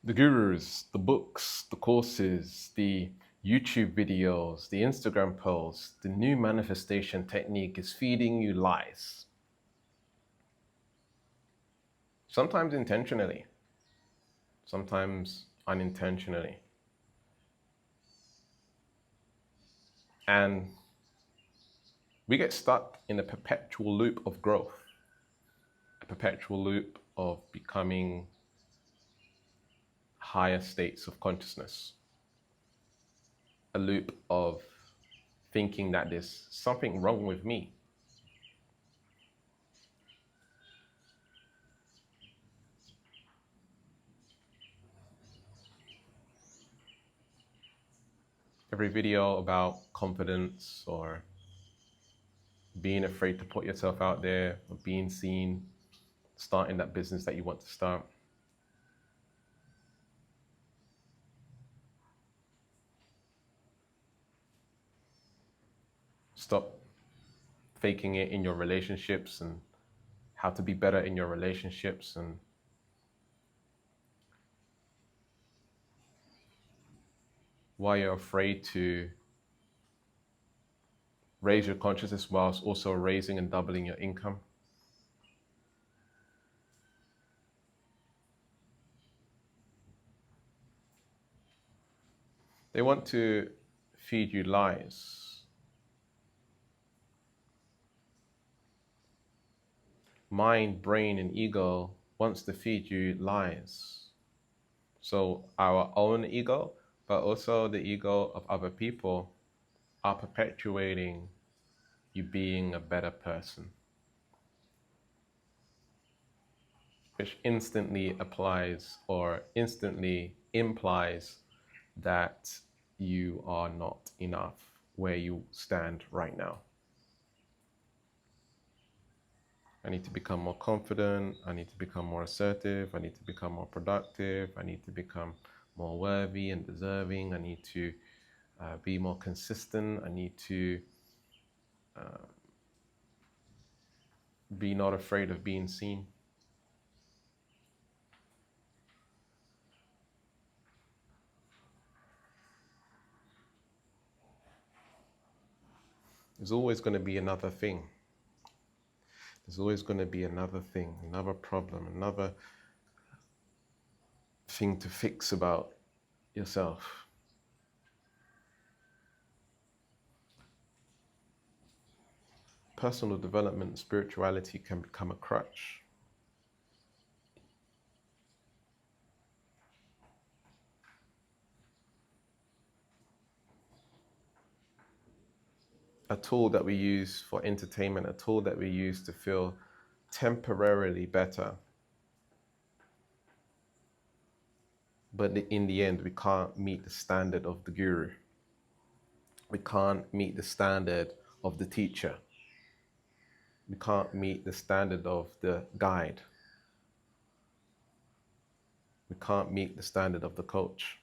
The gurus, the books, the courses, the YouTube videos, the Instagram posts, the new manifestation technique is feeding you lies. Sometimes intentionally, sometimes unintentionally. And we get stuck in a perpetual loop of growth, a perpetual loop of becoming higher states of consciousness, a loop of thinking that there's something wrong with me. Every video about confidence or being afraid to put yourself out there or being seen, starting that business that you want to start. Stop faking it in your relationships and how to be better in your relationships, and why you're afraid to raise your consciousness whilst also raising and doubling your income. They want to feed you lies. Mind, brain, and ego wants to feed you lies. So our own ego, but also the ego of other people, are perpetuating you being a better person, which instantly applies or instantly implies that you are not enough where you stand right now. I need to become more confident. I need to become more assertive. I need to become more productive. I need to become more worthy and deserving. I need to be more consistent. I need to be not afraid of being seen. There's always going to be another thing. There's always going to be another thing, another problem, another thing to fix about yourself. Personal development and spirituality can become a crutch. A tool that we use for entertainment, a tool that we use to feel temporarily better. But in the end, we can't meet the standard of the guru. We can't meet the standard of the teacher. We can't meet the standard of the guide. We can't meet the standard of the coach.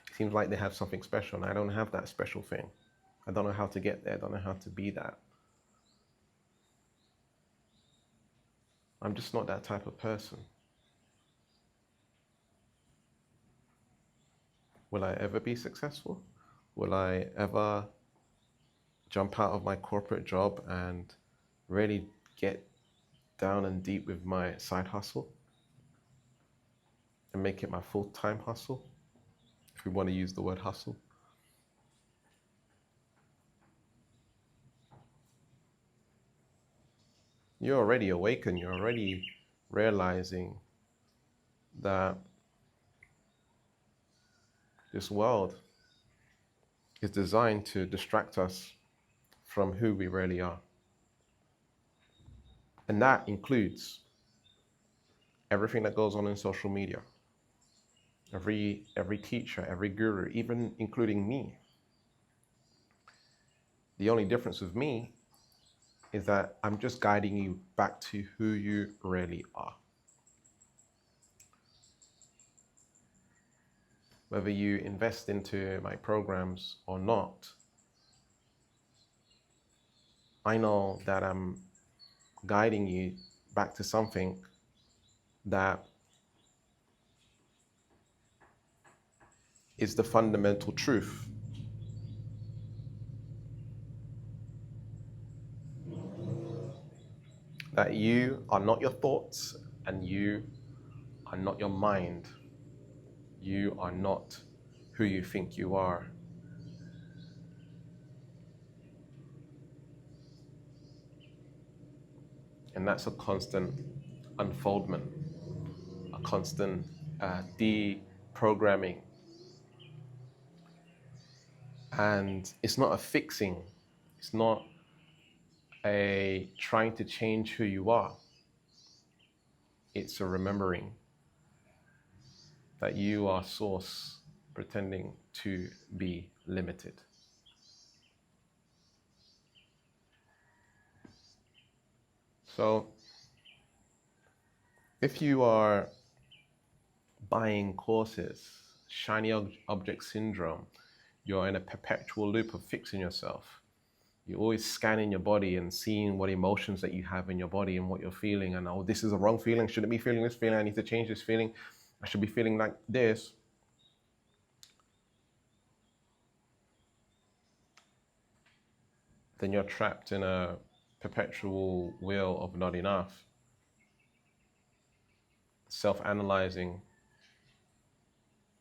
It seems like they have something special, and I don't have that special thing. I don't know how to get there. I don't know how to be that. I'm just not that type of person. Will I ever be successful? Will I ever jump out of my corporate job and really get down and deep with my side hustle and make it my full-time hustle, if we want to use the word hustle? You're already awakened. You're already realizing that this world is designed to distract us from who we really are. And that includes everything that goes on in social media, every teacher, every guru, even including me. The only difference with me is that I'm just guiding you back to who you really are. Whether you invest into my programs or not, I know that I'm guiding you back to something that is the fundamental truth. That you are not your thoughts and you are not your mind. You are not who you think you are. And that's a constant unfoldment, a constant deprogramming. And it's not a fixing. It's not a trying to change who you are. It's a remembering that you are source pretending to be limited. So if you are buying courses, shiny object syndrome, you're in a perpetual loop of fixing yourself. You're always scanning your body and seeing what emotions that you have in your body and what you're feeling. And, oh, this is a wrong feeling. Shouldn't be feeling this feeling. I need to change this feeling. I should be feeling like this. Then you're trapped in a perpetual wheel of not enough. Self-analyzing,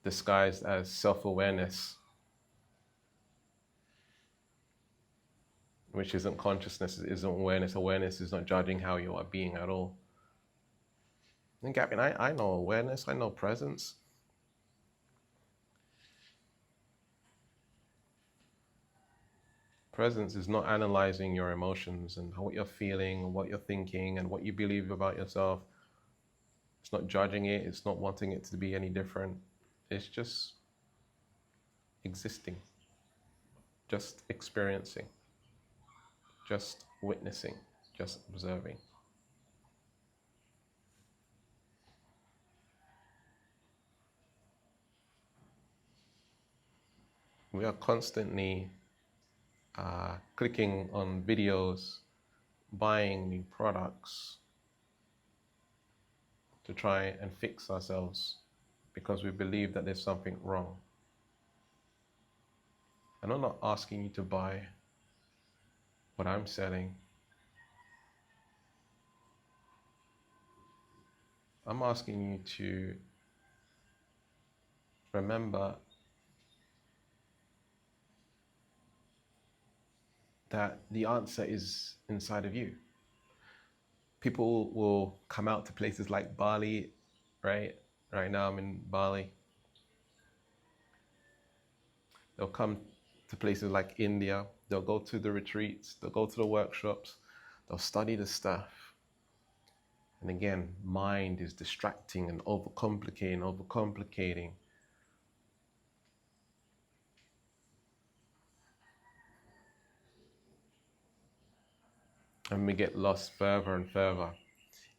disguised as self-awareness, which isn't consciousness, it isn't awareness. Awareness is not judging how you are being at all. And Gavin, I know awareness, I know presence. Presence is not analyzing your emotions and what you're feeling and what you're thinking and what you believe about yourself. It's not judging it, it's not wanting it to be any different. It's just existing, just experiencing, just witnessing, just observing. We are constantly clicking on videos, buying new products to try and fix ourselves because we believe that there's something wrong. And I'm not asking you to buy what I'm selling. I'm asking you to remember that the answer is inside of you. People will come out to places like Bali, right? Right now I'm in Bali. They'll come to places like India. They'll go to the retreats. They'll go to the workshops. They'll study the stuff. And again, mind is distracting and overcomplicating. And we get lost further and further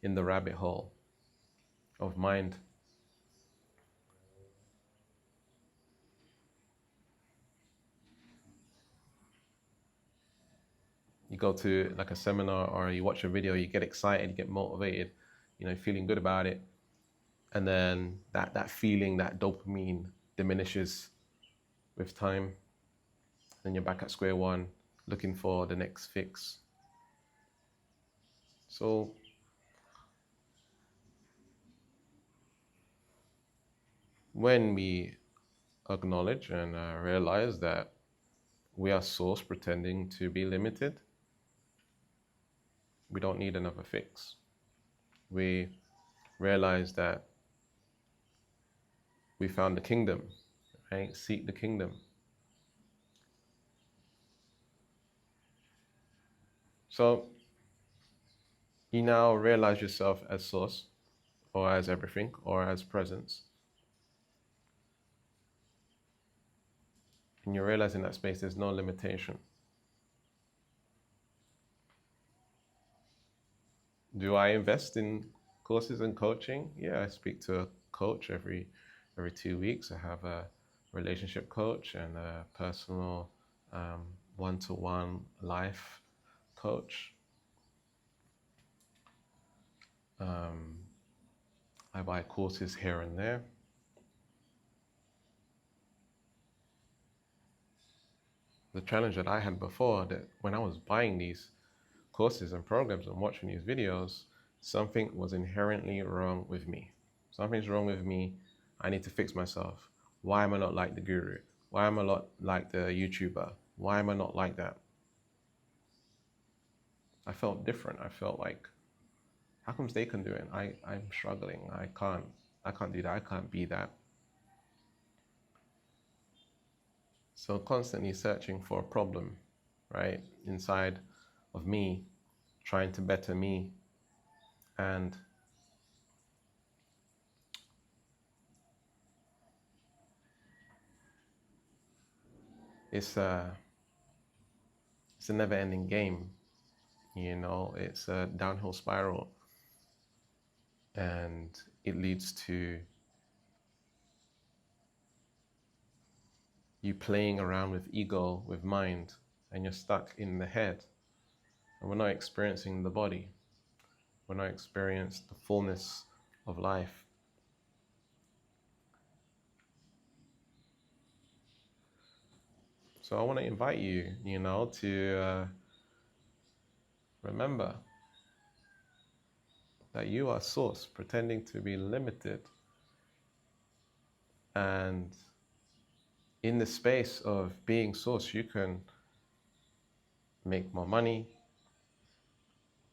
in the rabbit hole of mind. You go to like a seminar or you watch a video, you get excited, you get motivated, feeling good about it. And then that feeling, that dopamine diminishes with time. Then you're back at square one, looking for the next fix. So when we acknowledge and realize that we are source pretending to be limited, we don't need another fix. We realize that we found the kingdom, right? Seek the kingdom. So you now realize yourself as source, or as everything, or as presence. And you realize in that space there's no limitation. Do I invest in courses and coaching? Yeah, I speak to a coach every 2 weeks. I have a relationship coach and a personal one-to-one life coach. I buy courses here and there. the challenge that I had before, that when I was buying these courses and programs and watching these videos, something was inherently wrong with me. Something's wrong with me. I need to fix myself. Why am I not like the guru? Why am I not like the YouTuber? Why am I not like that? I felt different. I felt like, how comes they can do it? I'm struggling. I can't do that. I can't be that. So constantly searching for a problem, right? Inside of me, trying to better me. And it's a never-ending game, you know. It's a downhill spiral, and it leads to you playing around with ego, with mind, and you're stuck in the head. And we're not experiencing the body. We're not experiencing the fullness of life. So I want to invite you, you know, to remember that you are source, pretending to be limited. And in the space of being source, you can make more money.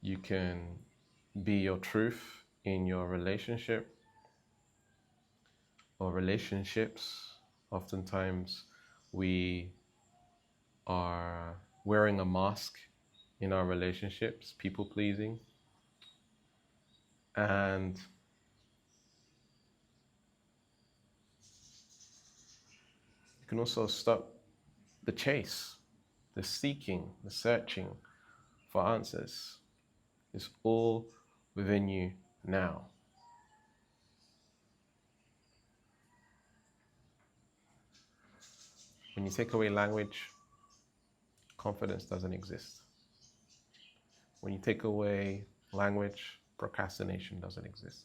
You can be your truth in your relationship or relationships. Oftentimes we are wearing a mask in our relationships, people pleasing. And you can also stop the chase, the seeking, the searching for answers. It's all within you now. When you take away language, confidence doesn't exist. When you take away language, procrastination doesn't exist.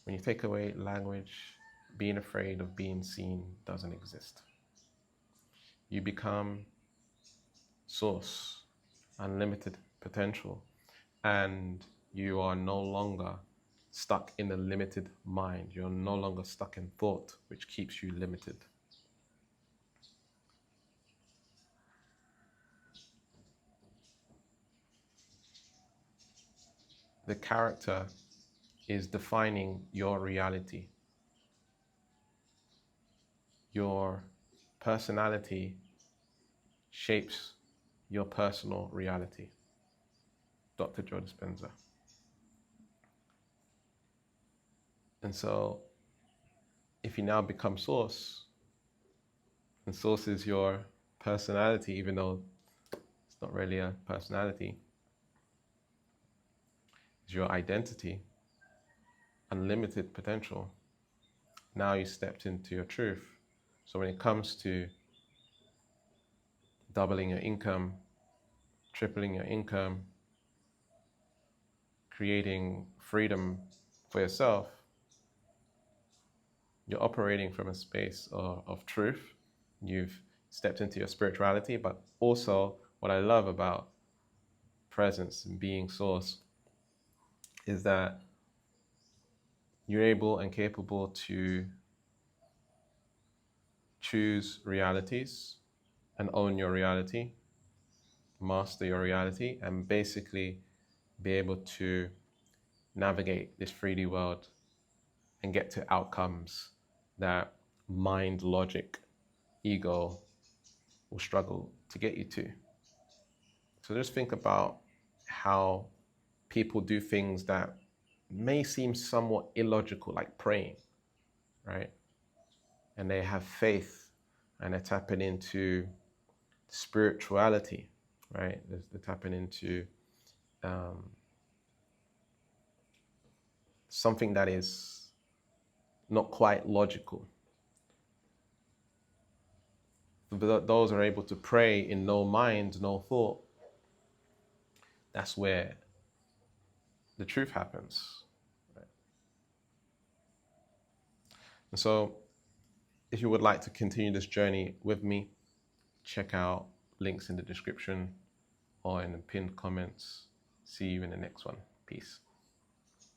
When you take away language, being afraid of being seen doesn't exist. You become source, unlimited potential, and you are no longer stuck in a limited mind. You're no longer stuck in thought, which keeps you limited. The character is defining your reality. Your personality shapes your personal reality. Dr. Joe Dispenza. And so if you now become source, and source is your personality, even though it's not really a personality, it's your identity, unlimited potential. Now you stepped into your truth. So when it comes to doubling your income, tripling your income, creating freedom for yourself, you're operating from a space of truth. You've stepped into your spirituality, but also what I love about presence and being source is that you're able and capable to choose realities and own your reality, master your reality, and basically be able to navigate this 3D world and get to outcomes that mind, logic, ego will struggle to get you to. So just think about how people do things that may seem somewhat illogical, like praying, right? And they have faith and they're tapping into spirituality, right? They're tapping into something that is not quite logical. Those are able to pray in no mind, no thought. That's where the truth happens. Right? And so if you would like to continue this journey with me, Check out links in the description or in the pinned comments. See you in the next one. Peace.